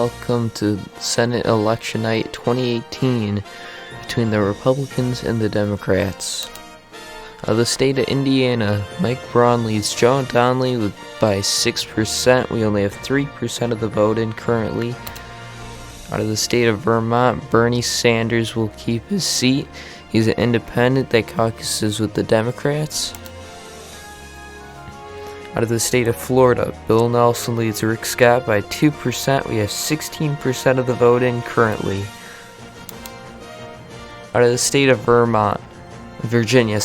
Welcome to Senate Election Night 2018 between the Republicans and the Democrats. The state of Indiana, Mike Braun leads Joe Donnelly by 6%. We only have 3% of the vote in currently. Out of the state of Vermont, Bernie Sanders will keep his seat. He's an independent that caucuses with the Democrats. Out of the state of Florida, Bill Nelson leads Rick Scott by 2%. We have 16% of the vote in currently. Out of the state of Virginia,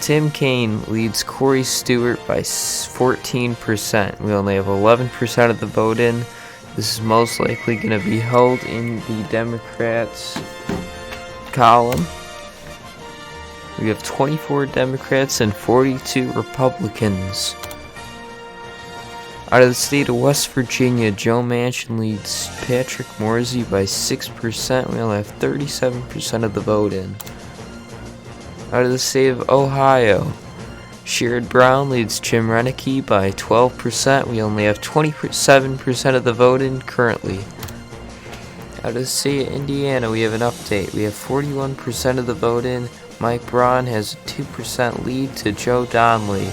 Tim Kaine leads Corey Stewart by 14%. We only have 11% of the vote in. This is most likely going to be held in the Democrats' column. We have 24 Democrats and 42 Republicans. Out of the state of West Virginia, Joe Manchin leads Patrick Morsey by 6%. We only have 37% of the vote in. Out of the state of Ohio, Sherrod Brown leads Jim Reneke by 12%. We only have 27% of the vote in currently. Out of the state of Indiana, we have an update. We have 41% of the vote in. Mike Braun has a 2% lead to Joe Donnelly.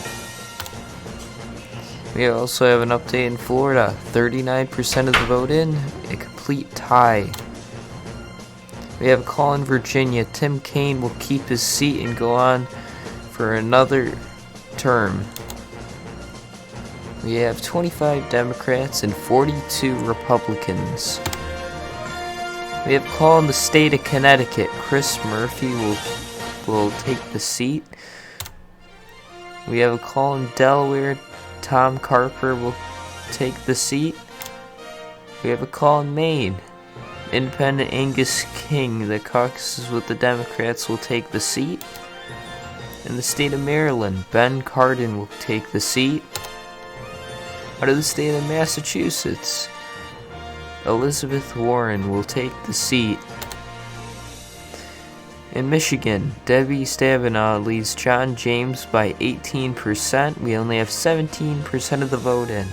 We also have an update in Florida. 39% of the vote in, a complete tie. We have a call in Virginia. Tim Kaine will keep his seat and go on for another term. We have 25 Democrats and 42 Republicans. We have a call in the state of Connecticut. Chris Murphy will take the seat. We have a call in Delaware. Tom Carper will take the seat. We have a call in Maine. Independent Angus King, that caucuses with the Democrats, will take the seat. In the state of Maryland, Ben Cardin will take the seat. Out of the state of Massachusetts, Elizabeth Warren will take the seat. In Michigan, Debbie Stabenow leads John James by 18%. We only have 17% of the vote in.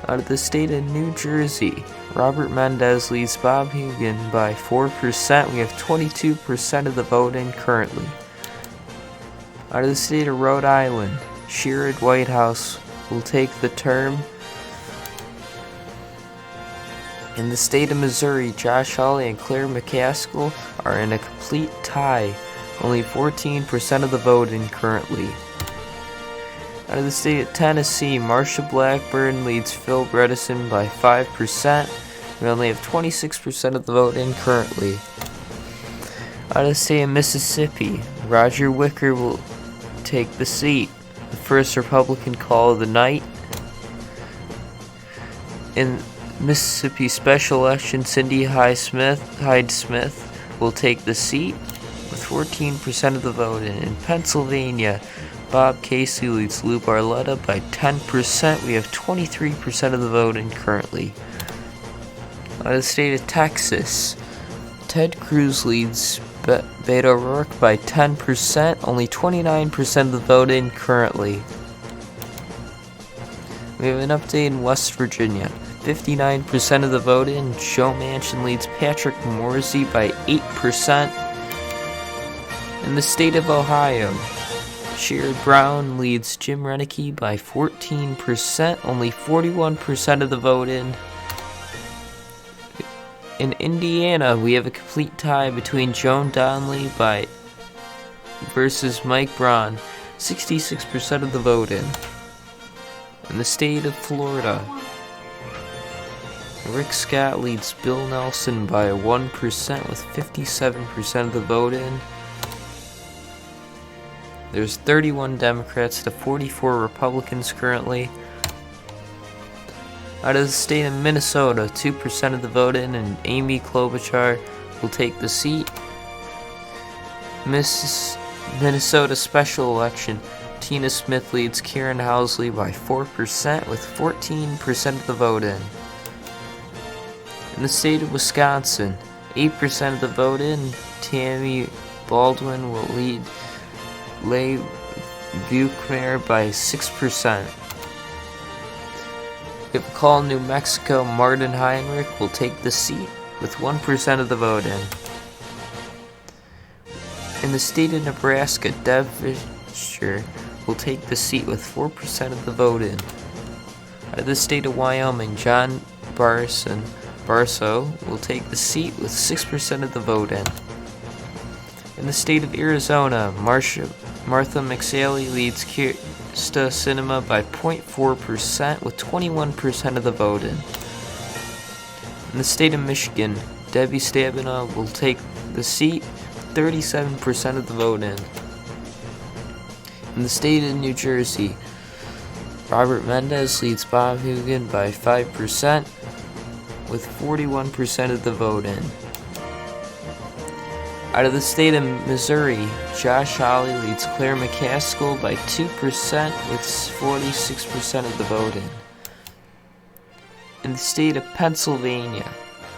Out of the state of New Jersey, Robert Mendez leads Bob Hugin by 4%. We have 22% of the vote in currently. Out of the state of Rhode Island, Sherrod Whitehouse will take the term. In the state of Missouri, Josh Hawley and Claire McCaskill are in a complete tie. Only 14% of the vote in currently. Out of the state of Tennessee, Marsha Blackburn leads Phil Bredesen by 5%. We only have 26% of the vote in currently. Out of the state of Mississippi, Roger Wicker will take the seat. The first Republican call of the night. In Mississippi special election, Cindy Hyde-Smith will take the seat with 14% of the vote in. In Pennsylvania, Bob Casey leads Lou Barletta by 10%. We have 23% of the vote in currently. Out of the state of Texas, Ted Cruz leads Beto O'Rourke by 10%. Only 29% of the vote in currently. We have an update in West Virginia. 59% of the vote in. Joe Manchin leads Patrick Morsey by 8%. In the state of Ohio, Sherrod Brown leads Jim Reneke by 14%. Only 41% of the vote in. In Indiana, we have a complete tie between Joe Donnelly versus Mike Braun. 66% of the vote in. In the state of Florida, Rick Scott leads Bill Nelson by 1% with 57% of the vote in. There's 31 Democrats to 44 Republicans currently. Out of the state of Minnesota, 2% of the vote in, and Amy Klobuchar will take the seat. Minnesota special election, Tina Smith leads Karen Housley by 4% with 14% of the vote in. In the state of Wisconsin, 8% of the vote in, Tammy Baldwin will lead Leigh Buchner by 6%. We have a call in New Mexico. Martin Heinrich will take the seat with 1% of the vote in. In the state of Nebraska, Deb Fischer will take the seat with 4% of the vote in. Out of the state of Wyoming, John Barso will take the seat with 6% of the vote in. In the state of Arizona, Martha McSally leads Kirsta Sinema by 0.4% with 21% of the vote in. In the state of Michigan, Debbie Stabenow will take the seat with 37% of the vote in. In the state of New Jersey, Robert Mendez leads Bob Hugan by 5% with 41% of the vote in. Out of the state of Missouri, Josh Hawley leads Claire McCaskill by 2% with 46% of the vote in. In the state of Pennsylvania,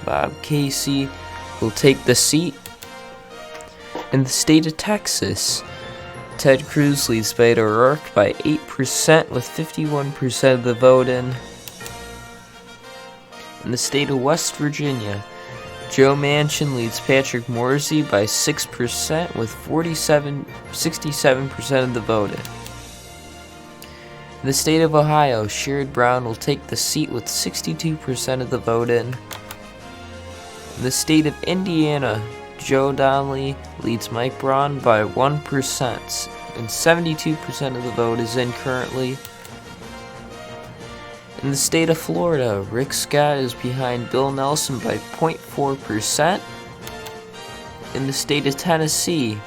Bob Casey will take the seat. In the state of Texas, Ted Cruz leads Beto O'Rourke by 8% with 51% of the vote in. In the state of West Virginia, Joe Manchin leads Patrick Morrissey by 6% with 67% of the vote in. In the state of Ohio, Sherrod Brown will take the seat with 62% of the vote in. In the state of Indiana, Joe Donnelly leads Mike Braun by 1%, and 72% of the vote is in currently. In the state of Florida, Rick Scott is behind Bill Nelson by 0.4%. In the state of Tennessee,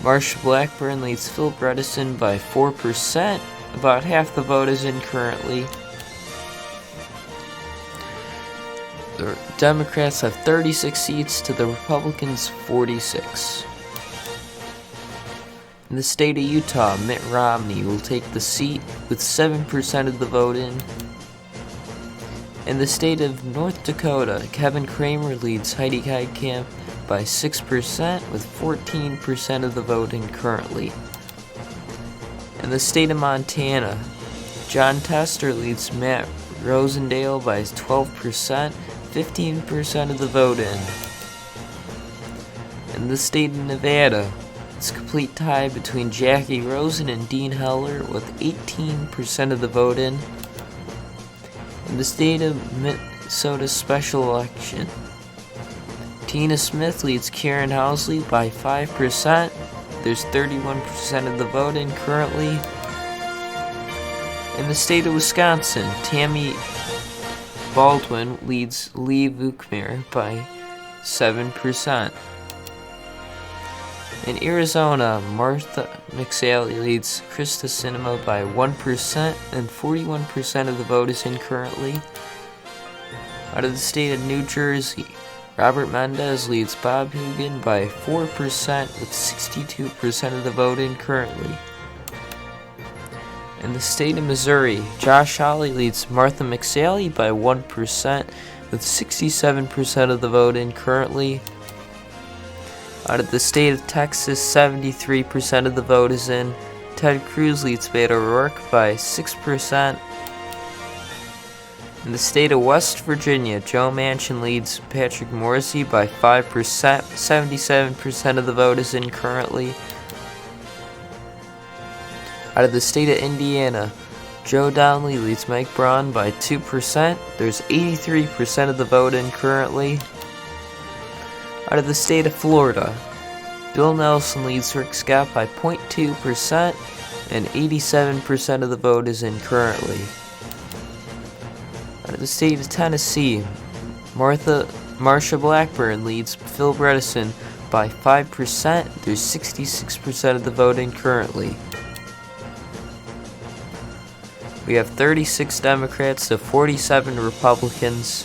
Marsha Blackburn leads Phil Bredesen by 4%. About half the vote is in currently. The Democrats have 36 seats to the Republicans' 46. In the state of Utah, Mitt Romney will take the seat with 7% of the vote in. In the state of North Dakota, Kevin Cramer leads Heidi Heitkamp by 6% with 14% of the vote in currently. In the state of Montana, John Tester leads Matt Rosendale by 12%, 15% of the vote in. In the state of Nevada, it's a complete tie between Jackie Rosen and Dean Heller with 18% of the vote in. In the state of Minnesota special election, Tina Smith leads Karen Housley by 5%. There's 31% of the vote in currently. In the state of Wisconsin, Tammy Baldwin leads Lee Vukmir by 7%. In Arizona, Martha McSally leads Krista Sinema by 1%, and 41% of the vote is in currently. Out of the state of New Jersey, Robert Mendez leads Bob Hugan by 4% with 62% of the vote in currently. In the state of Missouri, Josh Hawley leads Martha McSally by 1% with 67% of the vote in currently. Out of the state of Texas, 73% of the vote is in. Ted Cruz leads Beto O'Rourke by 6%. In the state of West Virginia, Joe Manchin leads Patrick Morrissey by 5%. 77% of the vote is in currently. Out of the state of Indiana, Joe Donnelly leads Mike Braun by 2%. There's 83% of the vote in currently. Out of the state of Florida, Bill Nelson leads Rick Scott by 0.2%, and 87% of the vote is in currently. Out of the state of Tennessee, Marsha Blackburn leads Phil Bredesen by 5%. There's 66% of the vote in currently. We have 36 Democrats to 47 Republicans.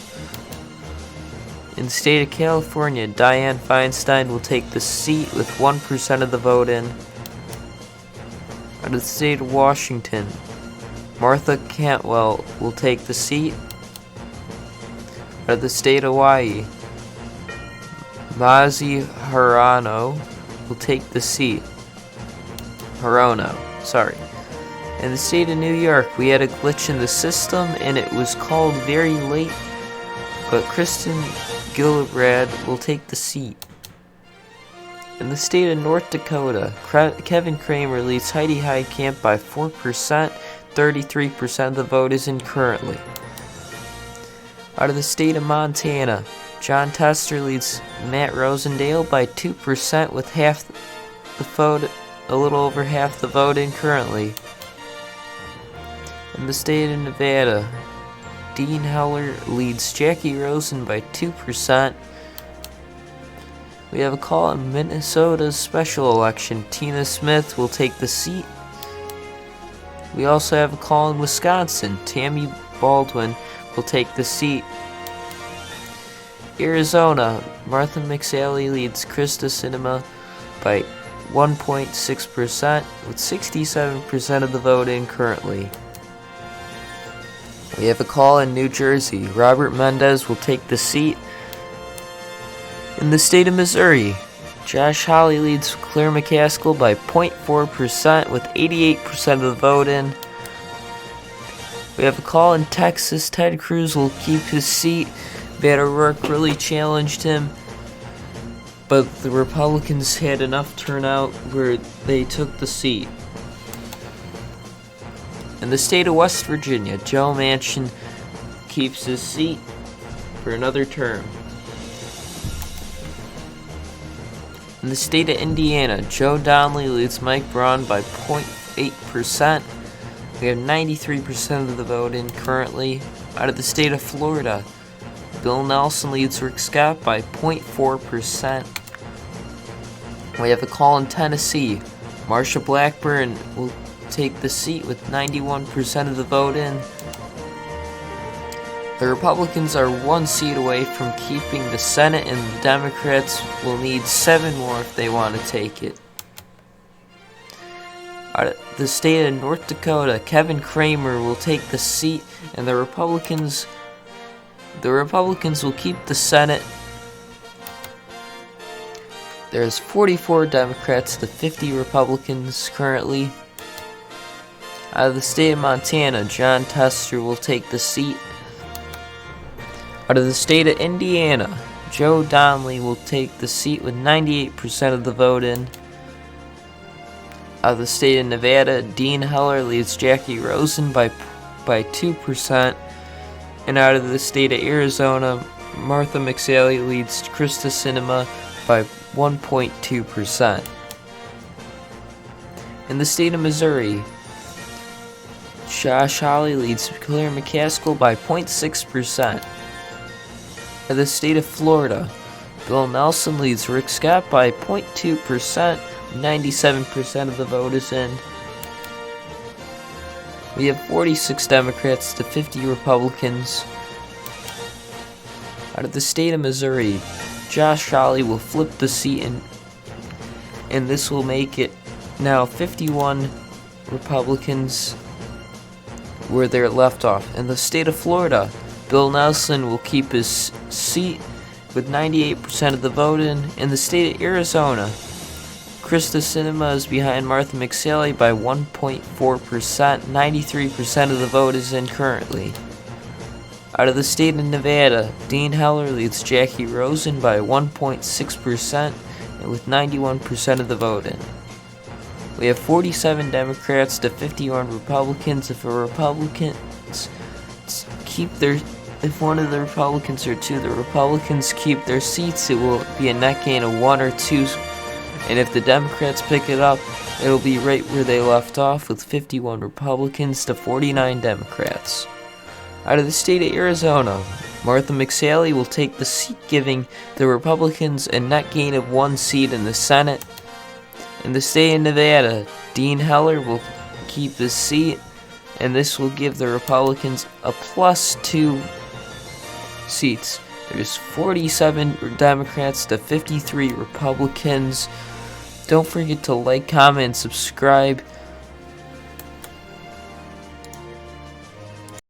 In the state of California, Dianne Feinstein will take the seat with 1% of the vote in. Out of the state of Washington, Martha Cantwell will take the seat. Out of the state of Hawaii, Mazi Hirono will take the seat. In the state of New York, we had a glitch in the system and it was called very late, but Kristen Gillibrand will take the seat. In the state of North Dakota, Kevin Kramer leads Heidi Heitkamp by 4%, 33% of the vote is in currently. Out of the state of Montana, John Tester leads Matt Rosendale by 2% with half the vote, a little over half the vote in currently. In the state of Nevada, Dean Heller leads Jackie Rosen by 2%. We have a call in Minnesota's special election. Tina Smith will take the seat. We also have a call in Wisconsin. Tammy Baldwin will take the seat. Arizona, Martha McSally leads Krista Sinema by 1.6% with 67% of the vote in currently. We have a call in New Jersey. Robert Mendez will take the seat. In the state of Missouri, Josh Hawley leads Claire McCaskill by 0.4% with 88% of the vote in. We have a call in Texas. Ted Cruz will keep his seat. Beto O'Rourke really challenged him, but the Republicans had enough turnout where they took the seat. In the state of West Virginia, Joe Manchin keeps his seat for another term. In the state of Indiana, Joe Donnelly leads Mike Braun by 0.8%. We have 93% of the vote in currently. Out of the state of Florida, Bill Nelson leads Rick Scott by 0.4%. We have a call in Tennessee. Marsha Blackburn will take the seat with 91% of the vote in. The Republicans are one seat away from keeping the Senate, and the Democrats will need 7 more if they want to take it. Out of the state of North Dakota, Kevin Kramer will take the seat, and the Republicans will keep the Senate. There's 44 Democrats to 50 Republicans currently. Out of the state of Montana, John Tester will take the seat. Out of the state of Indiana, Joe Donnelly will take the seat with 98% of the vote in. Out of the state of Nevada, Dean Heller leads Jackie Rosen by 2%. And out of the state of Arizona, Martha McSally leads Krista Sinema by 1.2%. In the state of Missouri, Josh Hawley leads Claire McCaskill by 0.6%. In the state of Florida, Bill Nelson leads Rick Scott by 0.2%. 97% of the vote is in. We have 46 Democrats to 50 Republicans. Out of the state of Missouri, Josh Hawley will flip the seat, and this will make it now 51 Republicans where they're left off. In the state of Florida, Bill Nelson will keep his seat with 98% of the vote in. In the state of Arizona, Krista Sinema is behind Martha McSally by 1.4%. 93% of the vote is in currently. Out of the state of Nevada, Dean Heller leads Jackie Rosen by 1.6% and with 91% of the vote in. We have 47 Democrats to 51 Republicans. If one of the Republicans or two of the Republicans keep their seats, it will be a net gain of 1 or 2. And if the Democrats pick it up, it'll be right where they left off with 51 Republicans to 49 Democrats. Out of the state of Arizona, Martha McSally will take the seat, giving the Republicans a net gain of 1 seat in the Senate. In the state of Nevada, Dean Heller will keep his seat, and this will give the Republicans a +2 seats. There's 47 Democrats to 53 Republicans. Don't forget to like, comment, and subscribe.